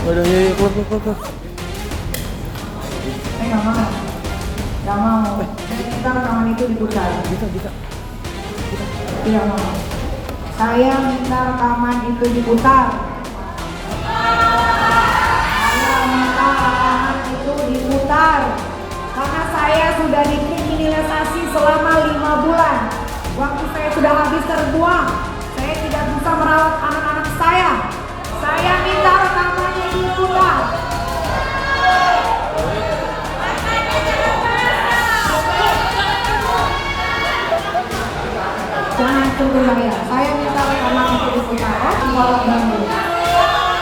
Waduh, ya, keluar. Saya nggak mau. Nggak mau. Saya minta rekaman itu diputar. Bisa. Tidak mau. Saya minta rekaman itu diputar. Saya minta rekaman itu diputar. Karena saya sudah dikriminalisasi selama 5 bulan. Waktu saya sudah habis terbuang. Saya tidak bisa merawat anak-anak saya. Saya minta rekamannya diputar. Jangan tunggu saya minta rekaman itu diputar. Walau bambu.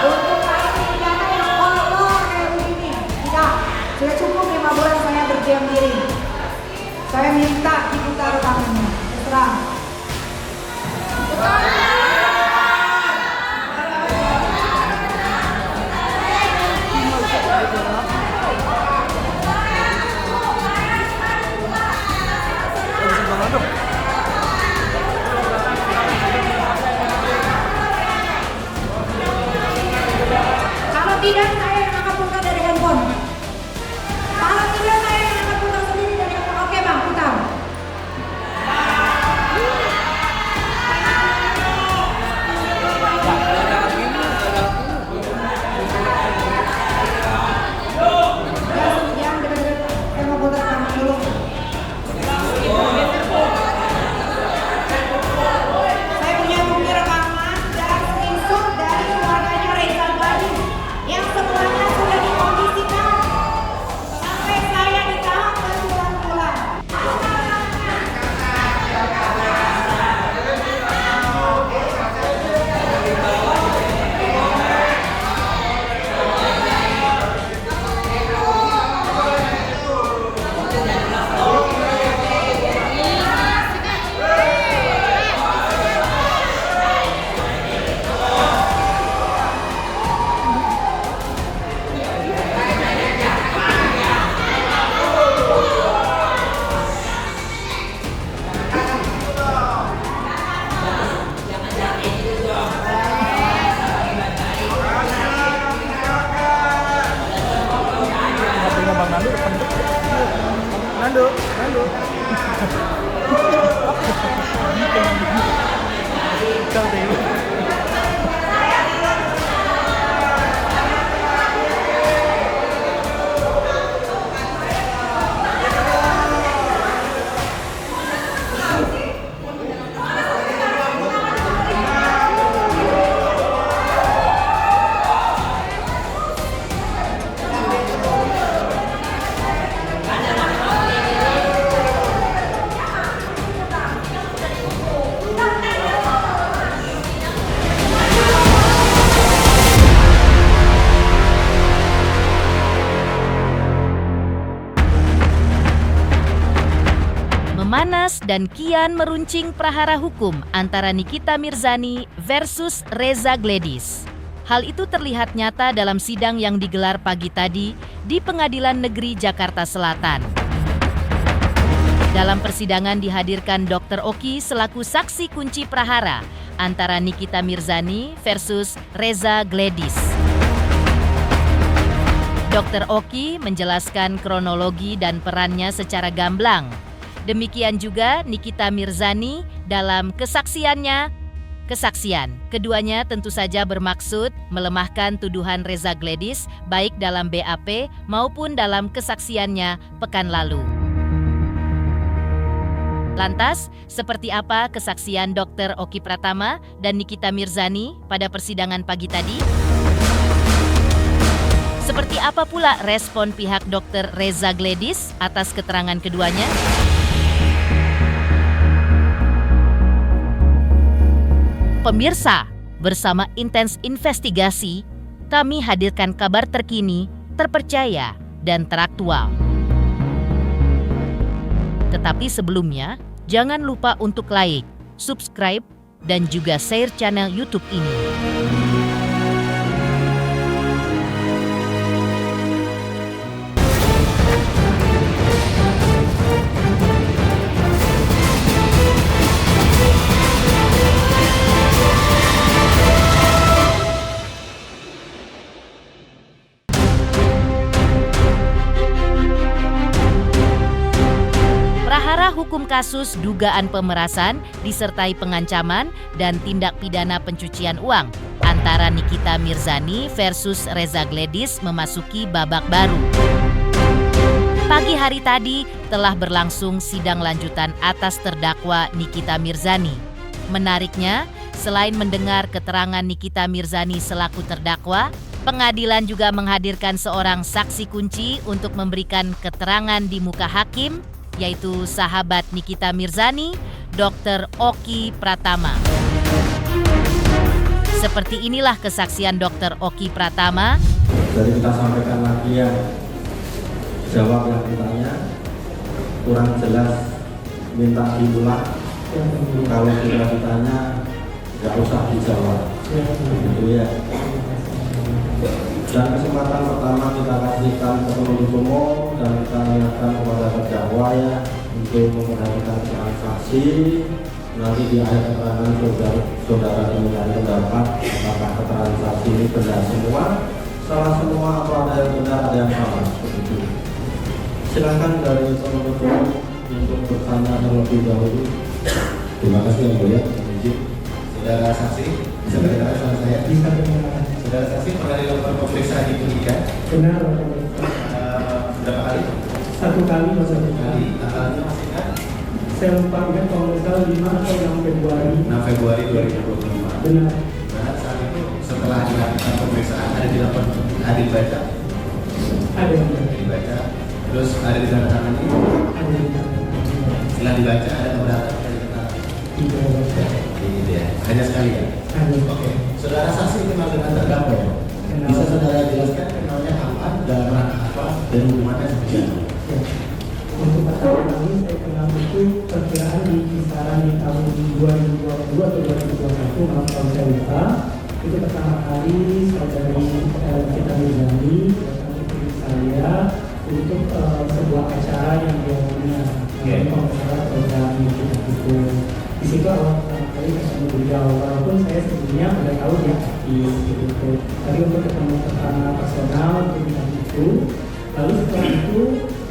Untuk pidana yang kotor kayak begini. Tidak, sudah cukup 5 bulan saya berdiam diri. Saya minta diputar rekamannya. Terserah. Kalau tidak saya yang akan putar dari handphone. Kalau tidak saya yang akan putar sendiri dari handphone. Oke bang, putar. Jangan deket-deket. Saya mau putar rekaman dulu. Saya punya bukti rekaman dan screenshot dari keluarganya Reza Gladys yang semuanya sudah dikondisikan sampai saya ditahan berbulan-bulan. Bang Nando depan. Nando. Kau tengok. Memanas dan kian meruncing prahara hukum antara Nikita Mirzani versus Reza Gladys. Hal itu terlihat nyata dalam sidang yang digelar pagi tadi di Pengadilan Negeri Jakarta Selatan. Dalam persidangan dihadirkan Dr. Oki selaku saksi kunci prahara antara Nikita Mirzani versus Reza Gladys. Dr. Oki menjelaskan kronologi dan perannya secara gamblang. Demikian juga Nikita Mirzani dalam kesaksiannya. Keduanya tentu saja bermaksud melemahkan tuduhan Reza Gladys baik dalam BAP maupun dalam kesaksiannya pekan lalu. Lantas, seperti apa kesaksian Dr. Oki Pratama dan Nikita Mirzani pada persidangan pagi tadi? Seperti apa pula respon pihak Dr. Reza Gladys atas keterangan keduanya? Pemirsa, bersama Intens Investigasi, kami hadirkan kabar terkini, terpercaya, dan teraktual. Tetapi sebelumnya, jangan lupa untuk like, subscribe, dan juga share channel YouTube ini. dalam kasus dugaan pemerasan disertai pengancaman dan tindak pidana pencucian uang antara Nikita Mirzani versus Reza Gledis memasuki babak baru. Pagi hari tadi telah berlangsung sidang lanjutan atas terdakwa Nikita Mirzani. Menariknya, selain mendengar keterangan Nikita Mirzani selaku terdakwa, pengadilan juga menghadirkan seorang saksi kunci untuk memberikan keterangan di muka hakim, yaitu sahabat Nikita Mirzani, Dr. Oki Pratama. Seperti inilah kesaksian Dr. Oki Pratama. Jadi kita sampaikan lagi ya, jawab yang ditanya, kurang jelas minta diulang, kalau sudah ditanya nggak usah dijawab, gitu ya. Dan kesempatan pertama kita kasihkan ke penuntut umum dan kita ingatkan kepada terdakwa ya untuk memperhatikan transaksi. Nanti di akhir keterangan saudara dimintai pendapat apakah transaksi ini benar semua, salah semua, atau ada yang benar, ada yang salah. Begitu. Silakan dari penuntut umum untuk bertanya terlebih dahulu. Terima kasih yang mulia. Saudara saksi, bisa berkata sama saya? Bisa dengar. Saudara saksi pernah dilakukan pemeriksaan di Kuningan? Benar, Berapa kali? satu kali masa Kali. Tanggalnya masih kan? saya lupa ingat kalau misalnya 5 atau 6 Februari. 6 Februari 2025. Benar. Nah, saat itu setelah dilakukan pemeriksaan ada dilakukan, ada dibaca, Ada yang benar. ada dibaca, terus ada ditandatangani. Ada yang benar. Setelah dibaca ada keberatan dari keterangan. Tidak ada. Ini dia. Hanya sekali ya. Ada. Oke. Saudara saksi kenal dengan terdakwa ya? Kenal. Bisa saudara jelaskan kenalnya apa, dalam rangka apa, dan hubungannya seperti apa? Ya. Untuk pertama kali saya kenal itu perkiraan di kisaran di tahun 2022 atau 2021, maaf kalau saya lupa. Itu pertama kali saudari Nikita Mirzani datang ke saya untuk sebuah acara yang dia punya, pengacara program Nikita itu. Di situ awal pertama kali ketemu beliau, walaupun saya sebelumnya udah tahu dia artis gitu. Tapi untuk ketemu pertama personal untuk itu, lalu setelah itu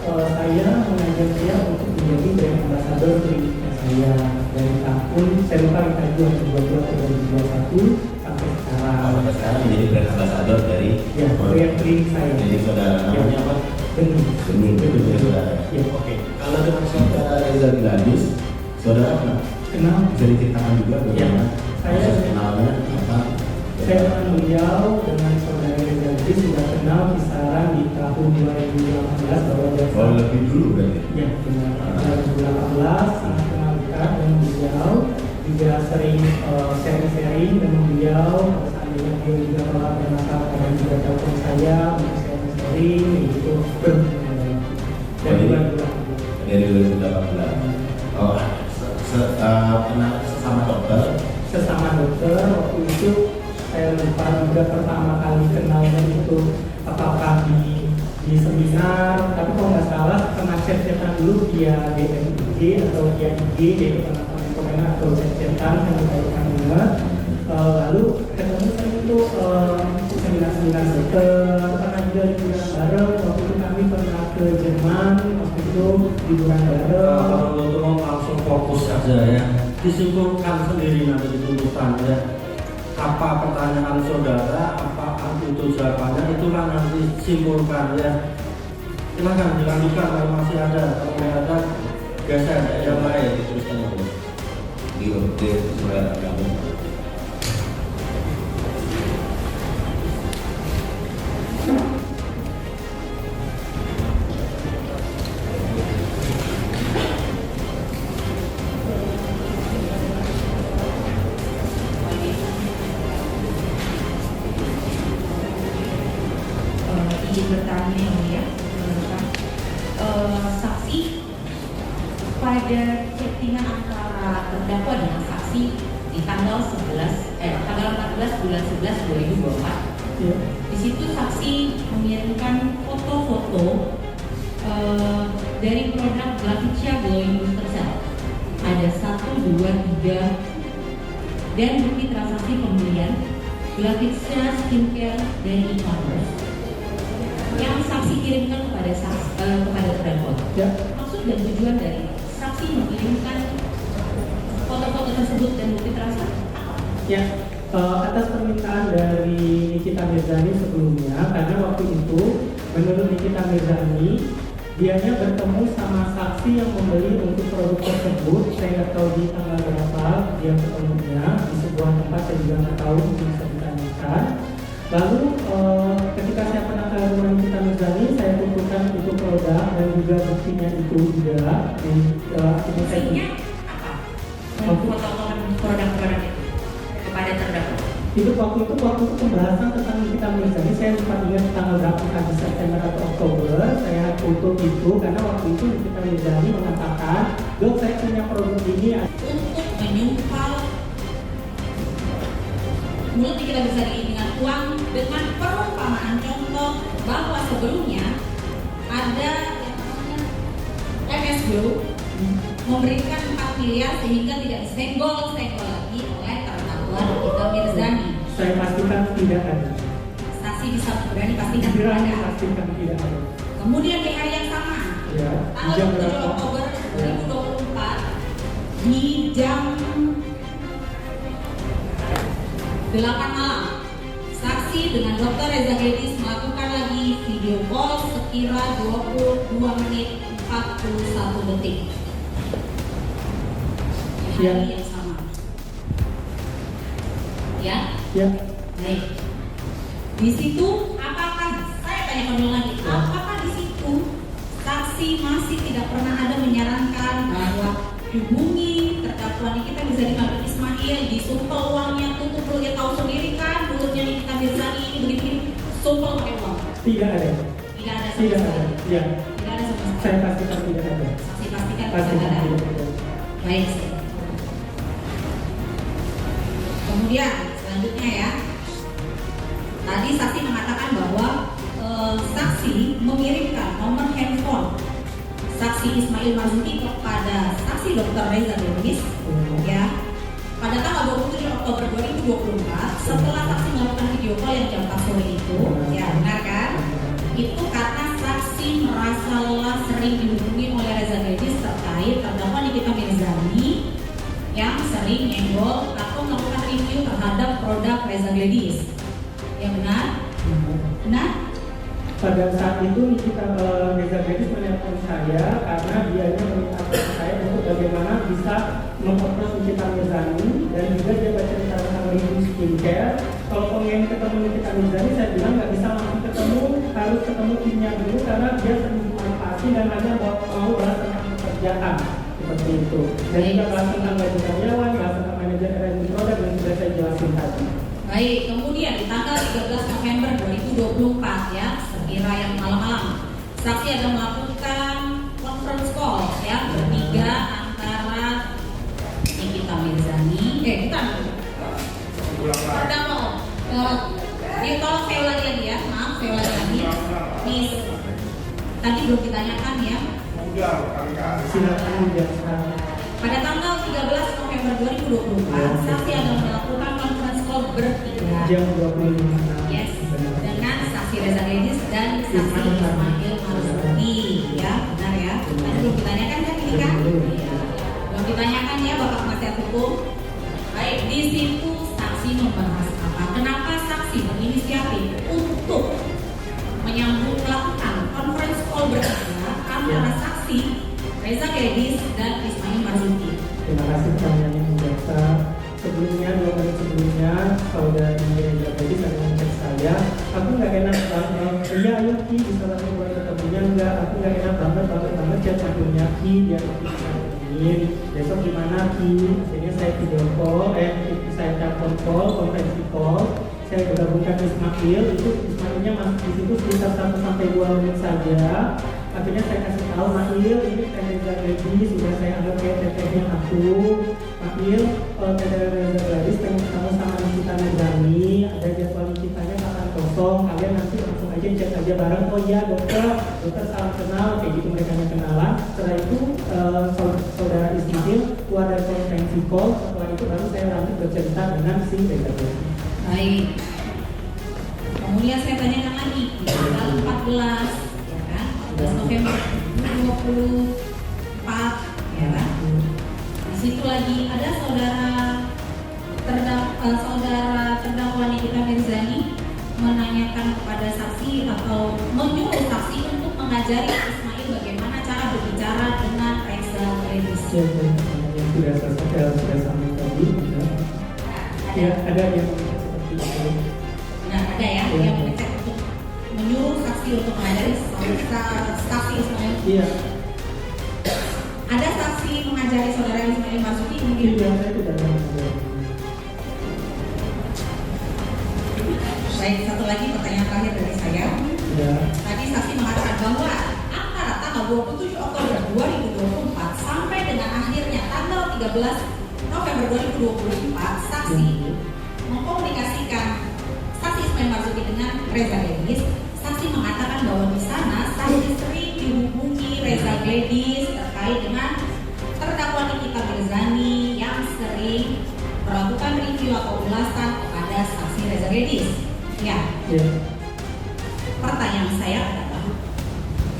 saya mengajak dia untuk menjadi brand ambassador kliniknya saya dari tahun saya lupa kita 2022 atau 2021 sampai sekarang. Sampai sekarang menjadi brand ambassador dari Ya, brand klinik saya. Jadi saudara namanya apa? Benih. Benih, itu dari saudara. Ya. Oke. Kalau dengan saudara Reza Gladis, saudara pernah Kenal. bisa diceritakan juga bagaimana Saya- proses kenalnya apa? Saya kenal beliau dengan saudara Reza Gladis sudah kenal kisaran di tahun 2018 bahwa dia Oh, lebih dulu berarti. ya benar 2018 sangat kenal dekat dengan beliau, juga sering sharing-sharing dengan beliau. Kalau seandainya beliau juga kalau ada masalah kadang juga telepon saya untuk sharing gitu. Dan Jadi, bulan-bulan dari 2018. Oh, kenal sesama dokter. sesama dokter waktu itu saya lupa juga pertama kali kenalnya itu apakah di seminar, tapi kalau nggak salah pernah chat-chatan dulu via DM IG atau via IG gitu, pernah komen-komen atau chat-chatan yang berkaitan dengan lalu ketemu saya itu seminar-seminar dokter, pernah juga liburan bareng, waktu itu kami pernah ke Jerman, waktu itu liburan bareng. Kalau mau langsung fokus aja ya, disimpulkan sendiri nanti di tuntutan ya. Apa pertanyaan saudara, apa itu jawabannya, itulah nanti simpulkan ya. Silakan dilanjutkan kalau masih ada, kalau tidak ada geser yang lain. Diteruskan ya, Bos. Di surat kamu. Izin bertanya yang mulia, saksi pada chattingan antara terdakwa dengan saksi di tanggal 14 bulan 11 2024. Ya. Di situ saksi mengirimkan foto-foto dari produk Glavicia Glowing Booster Cell. Ada 1, 2, 3 dan bukti transaksi pembelian Glavicia Skincare dari e-commerce yang saksi kirimkan kepada terdakwa. Ya. Maksud dan tujuan dari saksi saksi mengirimkan foto-foto tersebut dan bukti transfer? Ya, atas permintaan dari Nikita Mirzani sebelumnya, karena waktu itu menurut Nikita Mirzani dianya bertemu sama saksi yang membeli untuk produk tersebut. Saya nggak tahu di tanggal berapa dia ketemunya, di sebuah tempat saya juga nggak tahu, mungkin bisa ditanyakan. Lalu ketika saya pernah ke rumah Nikita Mirzani, saya kumpulkan itu produk dan juga buktinya itu juga. Akhirnya saya apa? Foto-foto produk-produk itu kepada terdakwa. itu waktu itu pembahasan tentang Nikita Mirzani, saya lupa ingat tanggal berapa, di September atau Oktober. Saya foto itu karena waktu itu Nikita Mirzani mengatakan, dok saya punya produk ini Untuk menyumpal mulut Nikita Mirzani dengan uang dengan perumpamaan contoh bahwa sebelumnya ada yang namanya MS Group memberikan 4 miliar sehingga tidak disenggol-senggol lagi oleh terdakwa Nikita Mirzani. saya pastikan tidak ada. Saksi bisa berani pastikan tidak Berani ada. pastikan tidak ada. Kemudian di hari yang sama, Ya, tanggal jam 7 berapa? Oktober 2024 di jam 8 malam, saksi dengan Dr. Reza Gedis melakukan lagi video call sekira 22 menit 41 detik. Di hari yang sama. Ya? Ya, Baik. Di situ apakah saya tanya kembali lagi, apakah di situ saksi masih tidak pernah ada menyarankan bahwa hubungi terdakwa Nikita Mirzani Abdul Ismail, disumpel uangnya, tutup mulutnya, tahu sendiri kan mulutnya Nikita Mirzani ini begini, sumpel pakai uang? tidak ada. Tidak ada sama Tidak ada. sekali. Ya, Tidak ada sama sekali. saya pastikan tidak ada. Saksi pastikan tidak Pastikan ada. tidak ada. Baik. Kemudian selanjutnya ya, tadi saksi mengatakan bahwa saksi mengirimkan nomor handphone saksi Ismail Marzuki kepada saksi Dr. Reza Gedis ya pada tanggal 27 Oktober 2024 setelah saksi melakukan video call yang jam 4 sore itu. Ya benar kan? Itu karena saksi merasa lelah sering dihubungi oleh Reza Gedis terkait terdakwa Nikita Mirzani yang sering nyenggol atau melakukan review terhadap produk Reza Gedis. Ya benar? Benar? Pada saat itu Nikita Reza Gedis menelpon saya karena dianya meminta saya untuk bagaimana bisa memproses Nikita Mirzani dan juga dia bercerita tentang review skincare. Kalau pengen ketemu Nikita Mirzani, saya bilang nggak bisa langsung ketemu, harus ketemu timnya dulu karena dia sering dimanfaatkan dan hanya mau bahas tentang pekerjaan seperti itu. Dan juga bahas tentang gaji karyawan, bahas tentang manajer R&D produk yang sudah saya jelasin tadi. Baik, kemudian di tanggal 13 November 2024 ya, sekira yang malam-malam, saksi ada melakukan conference call ya bertiga antara Nikita Mirzani, bukan, terdakwa. Ini tolong saya ulangi lagi ya, maaf saya ulangi lagi. Miss, tadi belum ditanyakan ya. Silakan dijelaskan. Pada tanggal 13 November 2024, saksi ada melakukan conference call bertiga. Jam 25. Yes, dengan saksi Reza Gedis dan saksi Ismail Marzuki, ya benar ya. Tadi belum ditanyakan kan ini kan? Iya. Belum ditanyakan ya Bapak Penasihat Hukum. Baik, di situ saksi membahas apa? Kenapa saksi berinisiatif untuk melakukan conference call bertiga antara saksi Reza Gedis dan Ismail Marzuki? Terima kasih pertanyaannya Bu Jaksa. Sebelumnya, 2 menit sebelumnya, saudari Reza Gedis ada ngecek saya, aku nggak enak banget. Iya, ayo Ki, bisa langsung buat ketemunya enggak? Aku nggak enak banget chat akhirnya Ki, dia ingin besok gimana Ki? Akhirnya saya video call, saya telepon call, konferensi call. Saya bergabungkan Ismail, itu Ismailnya masuk di situ sekitar 1-2 menit saja. Akhirnya saya kasih tahu Mail, ini Reza Gedis, sudah saya anggap kayak tetehnya aku. Mail, Reza Gedis pengen ketemu sama Nikita Mirzani, ada jadwal Nikitanya kapan kosong, kalian nanti langsung aja chat aja bareng. Oh iya dokter salam kenal, kayak gitu mereka kenalan. Setelah itu saudara Ismail keluar dari konferensi call, setelah itu baru saya lanjut bercerita dengan si Reza Gedis. Baik. Kemudian saya tanyakan lagi di tanggal 14 ya kan? 14 November 2024 ya kan? saudara terdakwa Nikita Mirzani menanyakan kepada saksi atau menyuruh saksi untuk mengajari Ismail bagaimana cara berbicara dengan Reza Gladys. Ya, sudah sampai tadi. Ya, ada yang seperti itu. Nah, ada ya yang mengecek untuk menyuruh saksi untuk mengajari saksi Ismail. Iya. Ada saksi mengajari saudara Ismail Marzuki mungkin? Iya, saya tidak tahu. Baik, satu lagi pertanyaan terakhir dari saya. Ya. Tadi saksi mengatakan bahwa antara tanggal 27 Oktober 2024 sampai dengan akhirnya tanggal 13 November 2024 saksi mengkomunikasikan saksi Ismail Marzuki dengan Reza Gladys. Saksi mengatakan bahwa di sana saksi sering dihubungi Reza Gladys terkait dengan terdakwa Nikita Mirzani yang sering melakukan review atau ulasan kepada saksi Reza Gladys. Ya. Pertanyaan saya adalah,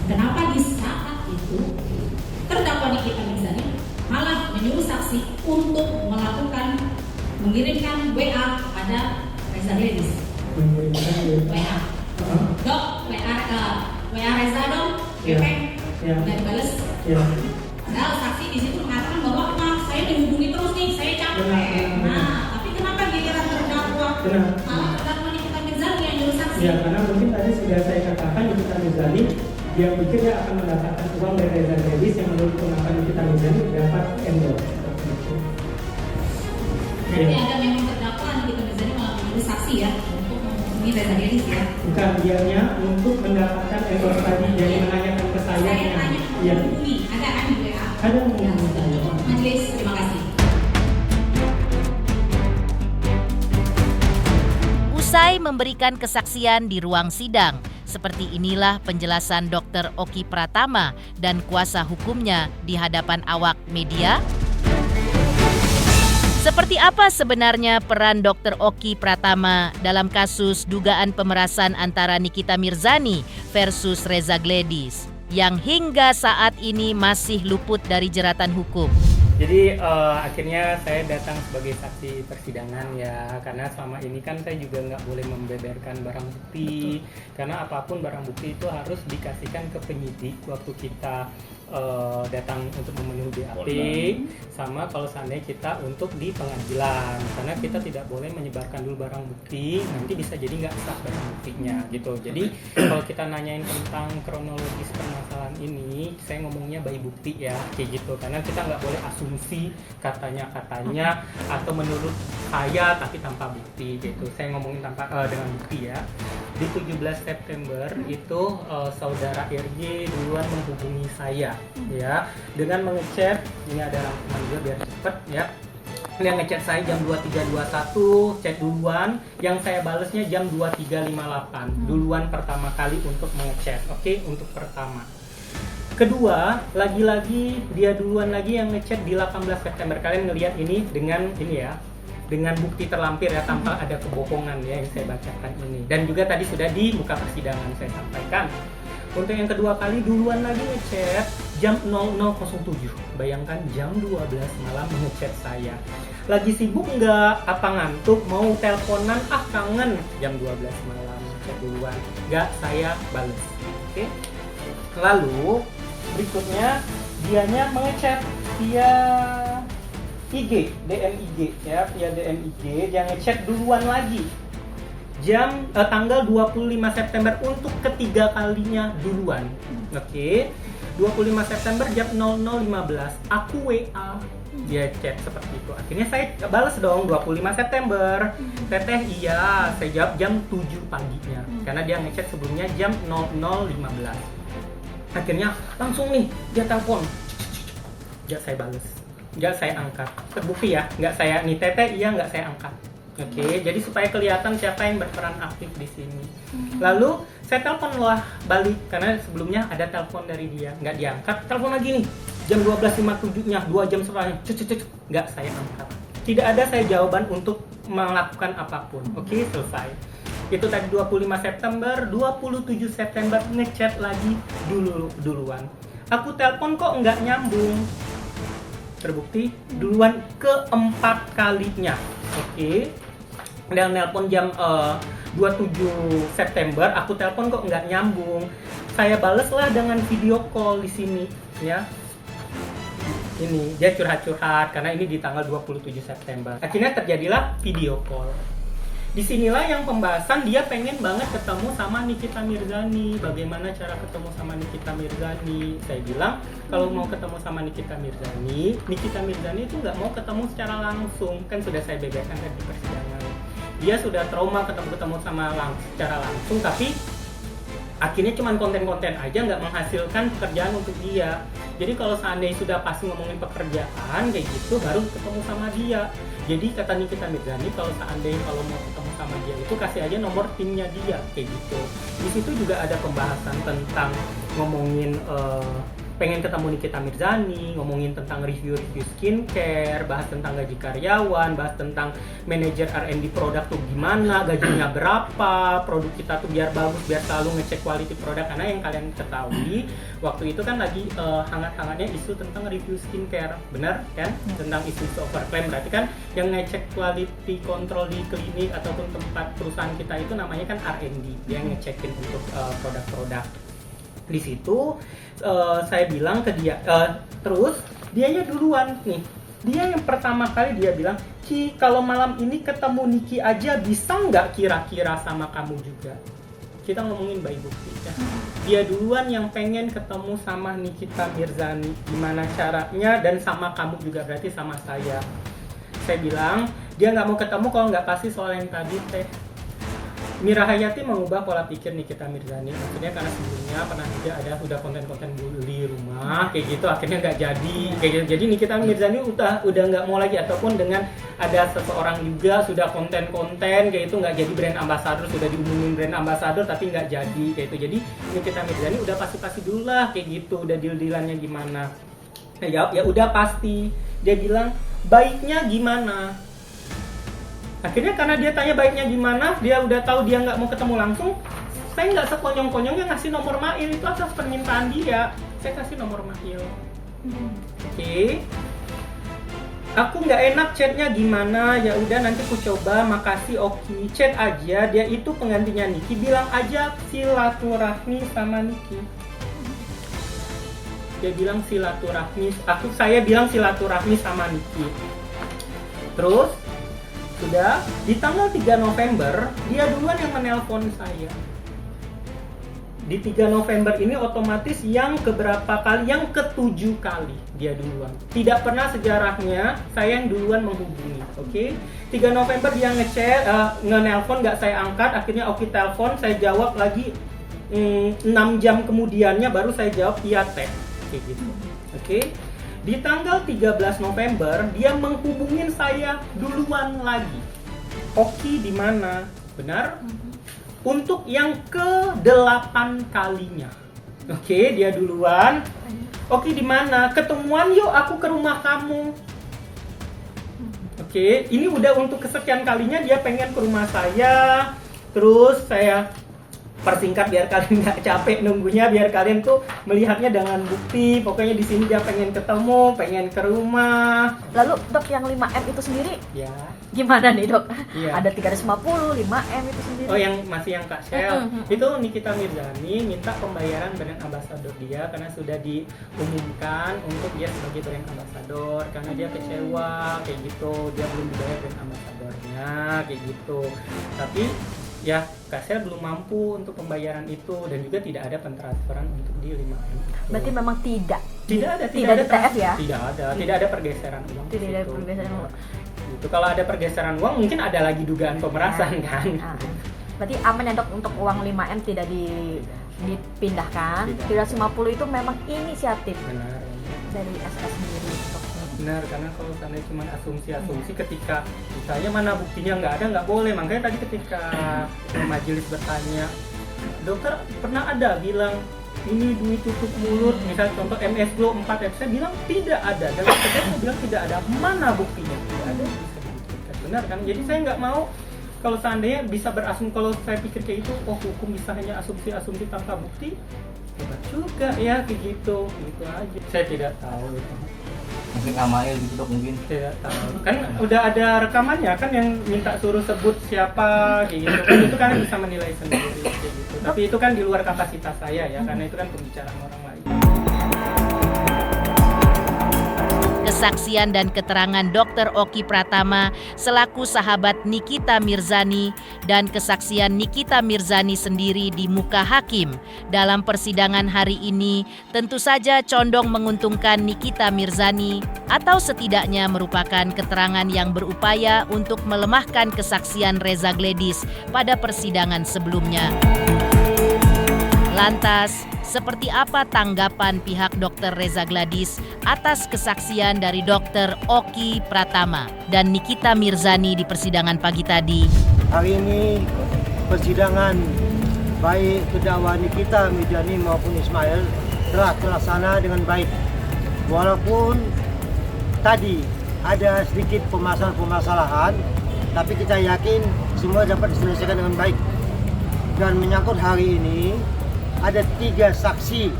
kenapa di saat itu terdakwa Nikita Mirzani malah menyuruh saksi untuk mengirimkan WA pada Reza Gladys? WA. Dok, WA Reza dong, Kepeng, dan dibales. Padahal saksi di situ mengatakan bahwa saya dihubungi terus nih, saya capek. Nah, tapi kenapa giliran terdakwa terdakwa Nikita Mirzani yang nyuruh saksi? Ya, karena mungkin tadi sudah saya katakan Nikita Mirzani dia pikir dia akan mendapatkan uang dari Reza Gladys yang menurut pengakuan Nikita Mirzani dapat endorse. Berarti ada memang terdakwa Nikita Mirzani malah menyuruh saksi ya untuk menghubungi Reza Gladys ya? Bukan, dianya untuk mendapatkan endorse tadi, jadi menanyakan ke saya. Saya tanya menghubungi, ada kan di WA? Ada Ya, menghubungi. Majelis, terima kasih. Usai memberikan kesaksian di ruang sidang, seperti inilah penjelasan Dr. Oki Pratama dan kuasa hukumnya di hadapan awak media. Seperti apa sebenarnya peran Dr. Oki Pratama dalam kasus dugaan pemerasan antara Nikita Mirzani versus Reza Gladys yang hingga saat ini masih luput dari jeratan hukum? Jadi akhirnya saya datang sebagai saksi persidangan ya, karena selama ini kan saya juga nggak boleh membeberkan barang bukti. Karena apapun barang bukti itu harus dikasihkan ke penyidik waktu kita datang untuk memenuhi BAP, sama kalau seandainya kita untuk di pengadilan, karena kita tidak boleh menyebarkan dulu barang bukti, nanti bisa jadi nggak sah barang buktinya gitu. Jadi kalau kita nanyain tentang kronologis permasalahan ini, saya ngomongnya by bukti ya, kayak gitu, karena kita nggak boleh asumsi katanya atau menurut saya tapi tanpa bukti gitu. Saya ngomongin dengan bukti ya. Di 17 September itu saudara RJ duluan menghubungi saya ya dengan mengechat, ini ada rangkuman juga biar cepet ya. Dia ngechat saya jam 23.21, chat duluan, yang saya balesnya jam 23.58 duluan pertama kali untuk mengechat. Oke, untuk pertama. Kedua, lagi-lagi dia duluan lagi yang ngechat di 18 September. Kalian ngelihat ini dengan ini ya, dengan bukti terlampir ya, tanpa ada kebohongan ya yang saya bacakan ini. Dan juga tadi sudah di muka persidangan saya sampaikan. Untuk yang kedua kali duluan lagi ngechat jam 00.07. Bayangkan jam 12 malam ngechat saya. Lagi sibuk nggak? Apa ngantuk? Mau teleponan? Ah kangen. Jam 12 malam ngechat duluan. Nggak saya bales. Oke. Lalu berikutnya dianya mengechat via IG, DM IG ya, via DM IG dia ngechat duluan lagi jam tanggal 25 September untuk ketiga kalinya duluan. Oke. 25 September jam 00.15 aku WA dia chat seperti itu. Akhirnya saya balas dong 25 September. Teteh iya, saya jawab jam 7 paginya karena dia ngechat sebelumnya jam 00.15. Akhirnya langsung nih dia telepon. Nggak saya balas. Nggak saya angkat. Terbukti ya, nggak saya nih teteh iya nggak saya angkat. Oke, jadi supaya kelihatan siapa yang berperan aktif di sini. Lalu saya telepon lah balik karena sebelumnya ada telepon dari dia, nggak diangkat. Telepon lagi nih jam 12.57-nya, 2 jam setelahnya, nggak saya angkat. Tidak ada saya jawaban untuk melakukan apapun. Oke, selesai. Itu tadi 25 September, 27 September ngechat lagi duluan. Aku telepon kok nggak nyambung. terbukti duluan keempat kalinya. Oke. Dan nelpon jam 27 September, aku telepon kok nggak nyambung. Saya baleslah dengan video call di sini, ya. Ini dia curhat-curhat karena ini di tanggal 27 September. Akhirnya terjadilah video call. Disinilah yang pembahasan dia pengen banget ketemu sama Nikita Mirzani. Bagaimana cara ketemu sama Nikita Mirzani? Saya bilang kalau mau ketemu sama Nikita Mirzani itu nggak mau ketemu secara langsung. Kan sudah saya beberkan di persidangan. Dia sudah trauma ketemu secara langsung, tapi akhirnya cuma konten-konten aja, nggak menghasilkan pekerjaan untuk dia. Jadi kalau seandainya sudah pasti ngomongin pekerjaan kayak gitu, baru ketemu sama dia. Jadi kata Nikita Mirzani, kalau mau ketemu sama dia itu kasih aja nomor timnya dia kayak gitu. Di situ juga ada pembahasan tentang ngomongin pengen ketemu Nikita Mirzani, ngomongin tentang review skincare, bahas tentang gaji karyawan, bahas tentang manajer R&D produk tuh gimana, gajinya berapa, produk kita tuh biar bagus, biar selalu ngecek quality produk. Karena yang kalian ketahui waktu itu kan lagi hangat-hangatnya isu tentang review skincare, benar kan? Tentang isu overclaim. Berarti kan yang ngecek quality control di klinik ataupun tempat perusahaan kita itu namanya kan R&D, dia ngecekin untuk produk-produk. Di situ saya bilang ke dia, terus dianya duluan nih, dia yang pertama kali dia bilang, Ci, kalau malam ini ketemu Niki aja bisa nggak kira-kira sama kamu juga? Kita ngomongin by bukti ya. Dia duluan yang pengen ketemu sama Nikita Mirzani, gimana caranya, dan sama kamu juga, berarti sama saya. Saya bilang dia nggak mau ketemu kalau nggak pasti soal yang tadi teh. Mira Hayati mengubah pola pikir Nikita Mirzani, maksudnya karena sebelumnya pernah juga ada udah konten-konten bully rumah kayak gitu, akhirnya nggak jadi kayak gitu. Jadi Nikita Mirzani udah nggak mau lagi, ataupun dengan ada seseorang juga sudah konten-konten kayak itu nggak jadi brand ambassador, sudah diumumin brand ambassador tapi nggak jadi kayak itu. Jadi Nikita Mirzani udah pasti dulu lah kayak gitu, udah deal-dealannya gimana. Nah, ya udah pasti. Dia bilang baiknya gimana. Akhirnya karena dia tanya baiknya gimana, dia udah tahu dia nggak mau ketemu langsung, saya nggak sekonyong-konyongnya ngasih nomor Mail, itu atas permintaan dia. Saya kasih nomor Mail. Oke. Aku nggak enak chatnya gimana, ya udah nanti aku coba, makasih, oke. Chat aja, dia itu penggantinya Niki, bilang aja silaturahmi sama Niki. Dia bilang silaturahmi, saya bilang silaturahmi sama Niki. Terus sudah di tanggal 3 November dia duluan yang menelpon saya. Di 3 November ini otomatis yang keberapa kali, yang ke-7 kali dia duluan. Tidak pernah sejarahnya saya yang duluan menghubungi. Oke. 3 November dia ngechat, nge-nelpon, nggak saya angkat, akhirnya oke telepon, saya jawab lagi 6 jam kemudiannya baru saya jawab iya teh. Oke gitu. Oke. Di tanggal 13 November dia menghubungin saya duluan lagi. Oki di mana? Benar? Untuk yang ke-8 kalinya. Oke, dia duluan. Oki di mana? Ketemuan yuk, aku ke rumah kamu. Oke, ini udah untuk kesekian kalinya dia pengen ke rumah saya. Terus saya persingkat biar kalian nggak capek nunggunya, biar kalian tuh melihatnya dengan bukti. Pokoknya di sini dia pengen ketemu, pengen ke rumah. Lalu dok, yang 5M itu sendiri Ya. gimana nih dok? Iya. Ada 350, 5M itu sendiri. Oh, yang masih yang Kak Shell. Itu Nikita Mirzani minta pembayaran brand ambassador dia karena sudah diumumkan untuk dia sebagai brand ambassador, karena dia kecewa kayak gitu, dia belum dibayar brand ambassadornya kayak gitu. Tapi ya, Kak Shell belum mampu untuk pembayaran itu, dan juga tidak ada pentransferan untuk di 5M. Berarti memang tidak ada TF ya? Tidak ada pergeseran uang. Tidak ada pergeseran uang. Gitu. Kalau ada pergeseran uang mungkin ada lagi dugaan pemerasan kan. Berarti aman ya dok, untuk uang 5M tidak dipindahkan. 350 itu memang inisiatif Benar. dari SS sendiri dok. Benar, karena kalau seandainya cuma asumsi ketika ditanya mana buktinya nggak boleh. Makanya tadi ketika majelis bertanya, dokter pernah ada bilang ini duit tutup mulut, misalnya contoh MS Glow 4 saya bilang tidak ada, dan saya bilang tidak ada, mana buktinya? Tidak ada, bisa dibuktikan. Benar kan? Jadi saya nggak mau kalau seandainya bisa berasumsi, kalau saya pikir kayak itu, oh hukum bisa hanya asumsi tanpa bukti, hebat juga ya kayak gitu aja. Saya tidak tahu itu. konflik Amail gitu dok mungkin? Tidak tahu. Kan udah ada rekamannya kan yang minta suruh sebut siapa kayak gitu kan, itu kan bisa menilai sendiri kayak gitu. Tapi itu kan di luar kapasitas saya ya, karena itu kan pembicaraan orang lain. Kesaksian dan keterangan Dr. Oki Pratama selaku sahabat Nikita Mirzani dan kesaksian Nikita Mirzani sendiri di muka hakim dalam persidangan hari ini tentu saja condong menguntungkan Nikita Mirzani atau setidaknya merupakan keterangan yang berupaya untuk melemahkan kesaksian Reza Gledis pada persidangan sebelumnya. Lantas, seperti apa tanggapan pihak Dr. Reza Gledis atas kesaksian dari Dr. Oki Pratama dan Nikita Mirzani di persidangan pagi tadi? Hari ini persidangan baik terdakwa Nikita Mirzani maupun Ismail telah terlaksana dengan baik. Walaupun tadi ada sedikit permasalahan, tapi kita yakin semua dapat diselesaikan dengan baik. Dan menyangkut hari ini, ada 3 saksi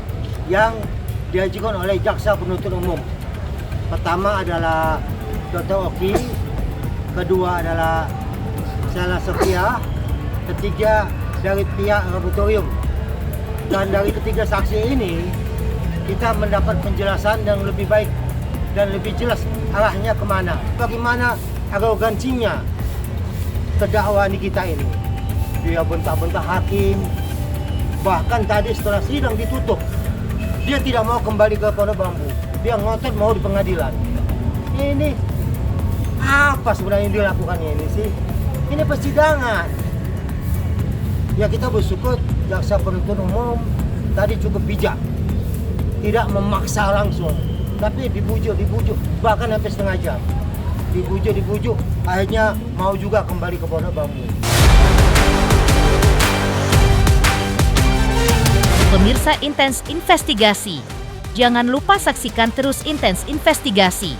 yang diajukan oleh jaksa penuntut umum. Pertama adalah Dr. Oki, kedua adalah Sela Sofia, ketiga dari pihak laboratorium. Dan dari ketiga saksi ini, kita mendapat penjelasan yang lebih baik dan lebih jelas arahnya kemana. Bagaimana arogansinya terdakwa Nikita ini. Dia bentak-bentak hakim. Bahkan tadi setelah sidang ditutup, dia tidak mau kembali ke Pondok Bambu. Dia ngotot mau di pengadilan. Ini apa sebenarnya yang dilakukannya ini sih? Ini persidangan. Ya kita bersyukur jaksa penuntut umum tadi cukup bijak. Tidak memaksa langsung, tapi dibujuk, bahkan sampai setengah jam. Dibujuk, akhirnya mau juga kembali ke Pondok Bambu. Pemirsa Intens Investigasi, jangan lupa saksikan terus Intens Investigasi.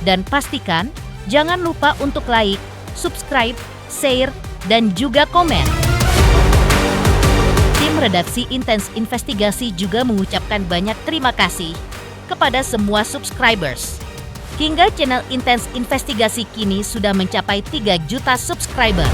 Dan pastikan jangan lupa untuk like, subscribe, share, dan juga komen. Tim redaksi Intens Investigasi juga mengucapkan banyak terima kasih kepada semua subscribers. Hingga channel Intens Investigasi kini sudah mencapai 3 juta subscriber.